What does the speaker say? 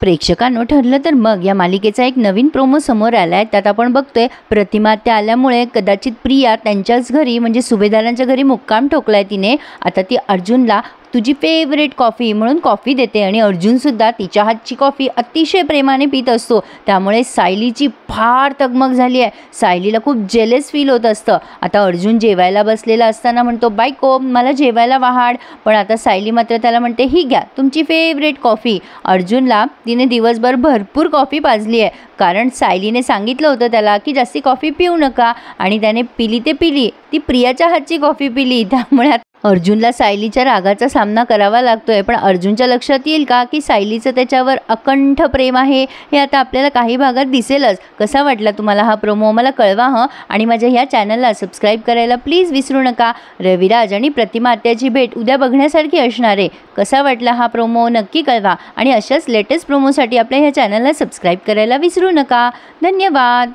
प्रेक्षकांनो, ठरलं तर मग या मालिकेचा एक नवीन प्रोमो समोर आलाय. त्यात आपण बघतोय प्रतिमा त्या आल्यामुळे कदाचित प्रिया त्यांच्याच घरी म्हणजे सुभेदारांच्या घरी मुक्काम ठोकलाय तिने. आता ती अर्जुनला तुझी फेवरेट कॉफी म्हणून कॉफी देते आणि अर्जुनसुद्धा तिच्या हातची कॉफी अतिशय प्रेमाने पित असतो. त्यामुळे सायलीची फार तगमग झाली आहे. सायलीला खूप जेलस फील होत असतं. आता अर्जुन जेवायला बसलेला असताना म्हणतो, बायको मला जेवायला वाढ. पण आता सायली मात्र त्याला म्हणते, ही घ्या तुमची फेवरेट कॉफी. अर्जुनला तिने दिवसभर भरपूर कॉफी पाजली आहे, कारण सायलीने सांगितलं होतं त्याला की जास्ती कॉफी पिऊ नका, आणि त्याने पिली ते पिली, ती प्रियाच्या हातची कॉफी पिली. त्यामुळे अर्जुनला सायलीच्या रागाचा सामना करावा लागतोय. पण अर्जुनच्या लक्षात येईल का की सायलीचं त्याच्यावर अकंठ प्रेम आहे, हे आता आपल्याला काही भागात दिसेलच. कसा वाटला तुम्हाला हा प्रोमो मला कळवा हं. आणि माझ्या ह्या चॅनलला सबस्क्राईब करायला प्लीज विसरू नका. रविराज आणि प्रतिमा आत्याची भेट उद्या बघण्यासारखी असणार आहे. कसा वाटला हा प्रोमो नक्की कळवा. आणि अशाच लेटेस्ट प्रोमोसाठी आपल्या ह्या चॅनलला सबस्क्राईब करायला विसरू नका. धन्यवाद.